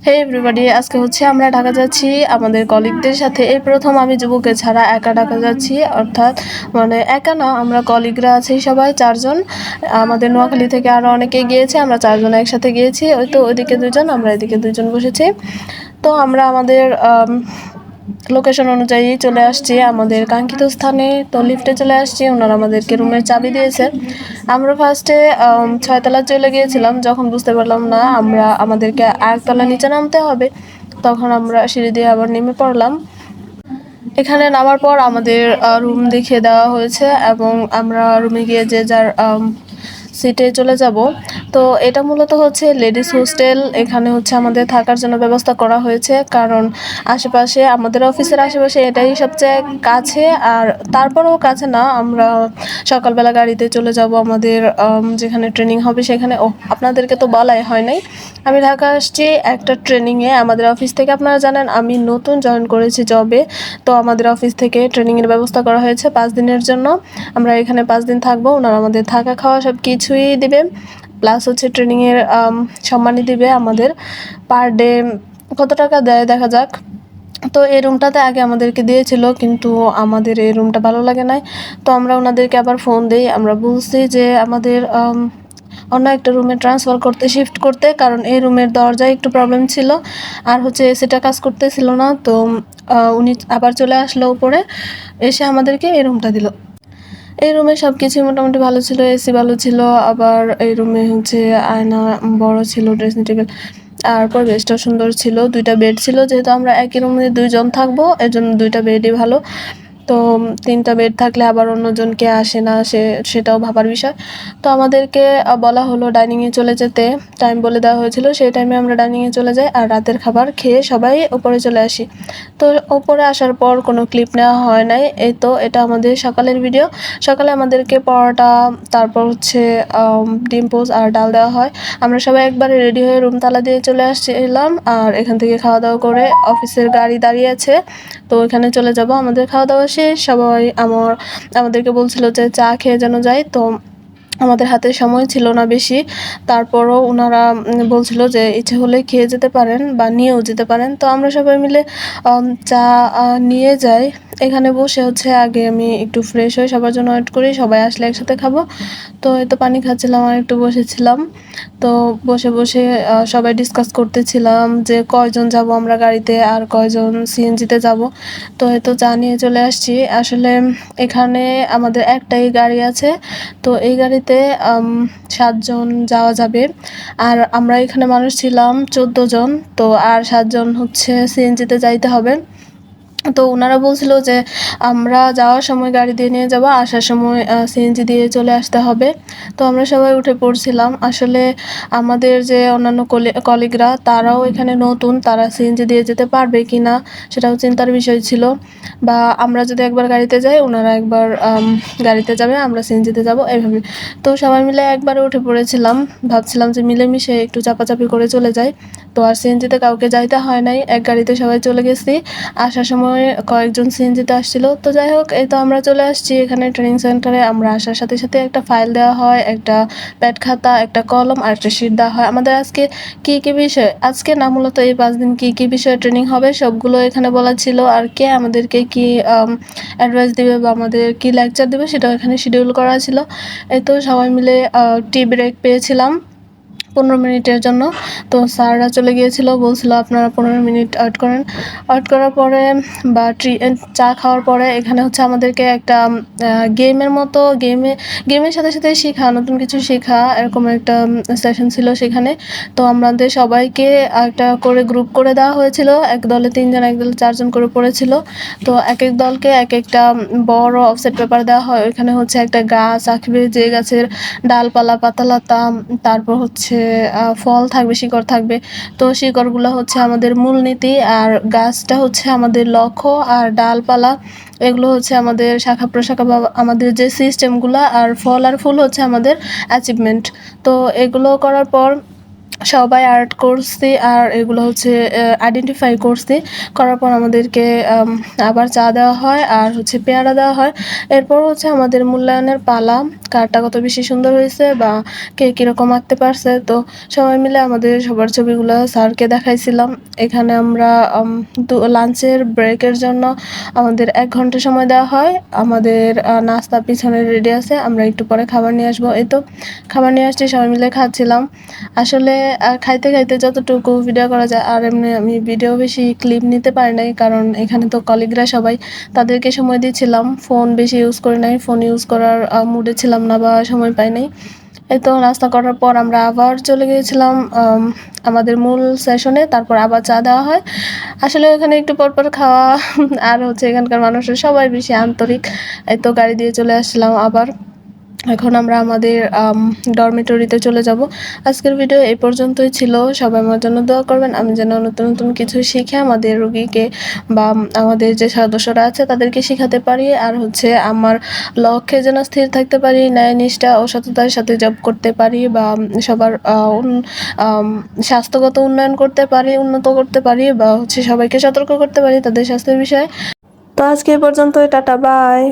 হে everybody, আজকে হচ্ছে আমরা ঢাকা যাচ্ছি আমাদের কলিগদের সাথে। এই প্রথম আমি যুবকে ছাড়া একা ঢাকা যাচ্ছি, অর্থাৎ মানে একা না, আমরা কলিগরা আছি সবাই চারজন। আমাদের নোয়াখালী থেকে আরও অনেকে গিয়েছে, আমরা চারজন একসাথে গিয়েছি। ওই তো ওইদিকে দুজন, আমরা এদিকে দুজন বসেছি। তো আমরা আমাদের লোকেশন অনুযায়ী চলে আসছি আমাদের কাঙ্ক্ষিত স্থানে। তো লিফটে চলে আসছি, ওনারা আমাদেরকে রুমের চাবি দিয়েছে। আমরা ফার্স্টে 6 তলা চলে গিয়েছিলাম, যখন বুঝতে পারলাম না আমাদেরকে একতলা নিচে নামতে হবে, তখন আমরা সিঁড়ি দিয়ে আবার নেমে পড়লাম। এখানে নামার পর আমাদের রুম দেখিয়ে দেওয়া হয়েছে এবং আমরা রুমে গিয়ে যে যার সিটে চলে যাব। তো এটা মূলত হচ্ছে লেডিস হোস্টেল। এখানে হচ্ছে আমাদের থাকার জন্য ব্যবস্থা করা হয়েছে, কারণ আশেপাশে আমাদের অফিসের আশেপাশে এটাই সবচেয়ে কাছে। আর তারপরেও কাছে না, আমরা সকালবেলা গাড়িতে চলে যাব আমাদের যেখানে ট্রেনিং হবে সেখানে। আপনাদেরকে তো বলাই হয় নাই, আমি ঢাকা আসছি একটা ট্রেনিংয়ে আমাদের অফিস থেকে। আপনারা জানেন আমি নতুন জয়েন করেছি জবে, তো আমাদের অফিস থেকে ট্রেনিংয়ের ব্যবস্থা করা হয়েছে 5 দিনের জন্য। আমরা এখানে 5 দিন থাকবো, ওনারা আমাদের থাকা খাওয়া সব কিছুই দিবে, প্লাস হচ্ছে ট্রেনিংয়ের সম্মানই দিবে আমাদের। পার ডে কত টাকা দেয় দেখা যাক। তো এই রুমটাতে আগে আমাদেরকে দিয়েছিল, কিন্তু আমাদের এই রুমটা ভালো লাগে নাই। তো আমরা ওনাদেরকে আবার ফোন দিই, আমরা বলছি যে আমাদের অন্য একটা রুমে ট্রান্সফার করতে, শিফট করতে, কারণ এই রুমের দরজায় একটু প্রবলেম ছিল, আর হচ্ছে এসিটা কাজ করতেছিল না। তো উনি আবার চলে আসলো উপরে, এসে আমাদেরকে এই রুমটা দিল। এই রুমে সব কিছুই মোটামুটি ভালো ছিল, এসি ভালো ছিল, আবার এই রুমে হচ্ছে আয়না বড় ছিল, ড্রেসিং টেবিল, আর পরিবেশটাও সুন্দর ছিল। 2টা বেড ছিল, যেহেতু আমরা একই রুমে 2জন থাকবো, এর জন্য 2টা বেডই ভালো। তো 3টা বেড থাকলে আবার অন্যজন কে আসে না আসে সেটাও ভাবার বিষয়। তো আমাদেরকে বলা হলো ডাইনিংয়ে চলে যেতে, টাইম বলে দেওয়া হয়েছিল, সেই টাইমে আমরা ডাইনিংয়ে চলে যাই আর রাতের খাবার খেয়ে সবাই উপরে চলে আসি। তো উপরে আসার পর কোনো ক্লিপ নেওয়া হয় নাই। এই তো এটা আমাদের সকালের ভিডিও। সকালে আমাদেরকে পরোটা, তারপর হচ্ছে ডিম পোচ আর ডাল দেওয়া হয়। আমরা সবাই একবারে রেডি হয়ে রুম তালা দিয়ে চলে আসছিলাম, আর এখান থেকে খাওয়া দাওয়া করে অফিসের গাড়ি দাঁড়িয়ে আছে, তো ওইখানে চলে যাব। আমাদের খাওয়া দাওয়া শেষ, সবাই আমাদেরকে বলছিল যে চা খেয়ে যেন যাই। তো আমাদের হাতে সময় ছিল না বেশি, তারপরও ওনারা বলছিল যে ইচ্ছে হলে খেয়ে যেতে পারেন বা নিয়েও যেতে পারেন। তো আমরা সবাই মিলে চা নিয়ে যাই। এখানে বসে হচ্ছে আগে আমি একটু ফ্রেশ হয়ে সবার জন্য ওয়েট করি, সবাই আসলে একসাথে খাবো। তো এই তো পানি খাচ্ছিলাম আর একটু বসেছিলাম। তো বসে বসে সবাই ডিসকাস করতেছিলাম যে কয়জন যাব আমরা গাড়িতে আর কয়জন সিএনজিতে যাব। তো এই তো চা নিয়ে চলে আসছি। আসলে এখানে আমাদের একটাই গাড়ি আছে, তো এই গাড়িতে 7 জন যাওয়া যাবে। আর আমরা এখানে মানুষ ছিলাম 14 জন, তো আর 7 জন হচ্ছে সিএনজিতে যাইতে হবে। তো ওনারা বলছিল যে আমরা যাওয়ার সময় গাড়ি দিয়ে নিয়ে যাব, আসার সময় সিএনজি দিয়ে চলে আসতে হবে। তো আমরা সবাই উঠে পড়ছিলাম। আসলে আমাদের যে অন্যান্য কলিগরা তারাও এখানে নতুন, তারা সিএনজি দিয়ে যেতে পারবে কি না সেটাও চিন্তার বিষয় ছিল। বা আমরা যদি একবার গাড়িতে যাই, ওনারা একবার গাড়িতে যাবে, আমরা সিএনজিতে যাব, এইভাবে। তো সবাই মিলে একবারে উঠে পড়েছিলাম, ভাবছিলাম যে মিলেমিশে একটু চাপাচাপি করে চলে যাই। তো আর সিএনজিতে কাউকে যাইতে হয় নাই, এক গাড়িতে সবাই চলে গেছি। আসার সময় কয়েকজন সিএনজিতে আসছিল। তো যাই হোক, এই তো আমরা চলে আসছি এখানে ট্রেনিং সেন্টারে। আমরা আসার সাথে সাথে একটা ফাইল দেওয়া হয়, একটা প্যাড খাতা, একটা কলম আর একটা শিট দেওয়া হয়। আমাদের আজকে কি কি বিষয়, আজকে না মূলত এই 5 দিন কি কি বিষয়ে ট্রেনিং হবে সবগুলো এখানে বলা ছিল, আর কে আমাদেরকে কি অ্যাডভাইস দিবে বা আমাদের কি লেকচার দেবে সেটাও এখানে শিডিউল করা ছিল। এই তো সবাই মিলে টি ব্রেক পেয়েছিলাম 15 মিনিটের জন্য। তো স্যাররা চলে গিয়েছিল, বলছিল আপনারা 15 মিনিট ওয়েট করেন। ওয়েট করার পরে বা চা খাওয়ার পরে এখানে হচ্ছে আমাদেরকে একটা গেমের মতো, গেমের সাথে সাথে শেখা, নতুন কিছু শেখা, এরকম একটা সেশন ছিল সেখানে। তো আমাদের সবাইকে একটা করে গ্রুপ করে দেওয়া হয়েছিল, এক দলে 3 জন, এক দলে 4 জন করে পড়েছিল। তো এক এক দলকে এক একটা বড় অফসেট পেপার দেওয়া হয়। ওইখানে হচ্ছে একটা গাছ আঁকবে, যে গাছের ডালপালা পাতালতা, তারপর হচ্ছে ফল থাকবে, শিকড় থাকবে। তো শিকড়গুলো হচ্ছে আমাদের মূলনীতি, আর গাছটা হচ্ছে আমাদের লক্ষ্য, আর ডালপালা এগুলো হচ্ছে আমাদের শাখা প্রশাখা বা আমাদের যে সিস্টেমগুলো, আর ফল আর ফুল হচ্ছে আমাদের অ্যাচিভমেন্ট। তো এগুলো করার পর সবাই আর্ট করছি আর এগুলো হচ্ছে আইডেন্টিফাই করছি। করার পর আমাদেরকে আবার চা দেওয়া হয় আর হচ্ছে পেয়ারা দেওয়া হয়। এরপর হচ্ছে আমাদের মূল্যায়নের পালা, কারটা কত বেশি সুন্দর হয়েছে বা কে কীরকম আঁকতে পারছে। তো সবাই মিলে আমাদের সবার ছবিগুলো স্যারকে দেখাইছিলাম। এখানে আমরা লাঞ্চের ব্রেকের জন্য আমাদের 1 ঘন্টা সময় দেওয়া হয়। আমাদের নাস্তা পিছনে রেডি আছে, আমরা একটু পরে খাবার নিয়ে আসবো। এই তো খাবার নিয়ে আসছি, সবাই মিলে খাচ্ছিলাম। আসলে খাইতে খাইতে যতটুকু ভিডিও করা যায়, আর এমনি আমি ভিডিও বেশি ক্লিপ নিতে পারি নাই, কারণ এখানে তো কলিগরা সবাই, তাদেরকে সময় দিচ্ছিলাম। ফোন বেশি ইউজ করি নাই, ফোন ইউজ করার মুডে ছিলাম না বা সময় পাই নাই। এই তো নাস্তা করার পর আমরা আবার চলে গিয়েছিলাম আমাদের মূল সেশনে। তারপর আবার চা দেওয়া হয়। আসলে ওখানে একটু পরপর খাওয়া আর হচ্ছে এখানকার মানুষরা সবাই বেশি আন্তরিক। এই তো গাড়ি দিয়ে চলে আসলাম আবার। এখন আমরা আমাদের ডরমিটরিতে চলে যাব। আজকের ভিডিও এই পর্যন্তই ছিল। সবাই আমার জন্য দোয়া করবেন, আমি যেন নতুন নতুন কিছু শিখে আমাদের রোগীকে বা আমাদের যে সদস্যরা আছে তাদেরকে শেখাতে পারি। আর হচ্ছে আমার লক্ষ্যে যেন স্থির থাকতে পারি, ন্যায় নিষ্ঠা ও সততার সাথে জব করতে পারি বা সবার স্বাস্থ্যগত উন্নয়ন করতে পারি, উন্নত করতে পারি বা হচ্ছে সবাইকে সতর্ক করতে পারি তাদের স্বাস্থ্যের বিষয়ে। তো আজকে এই পর্যন্তই, টাটা, বাই।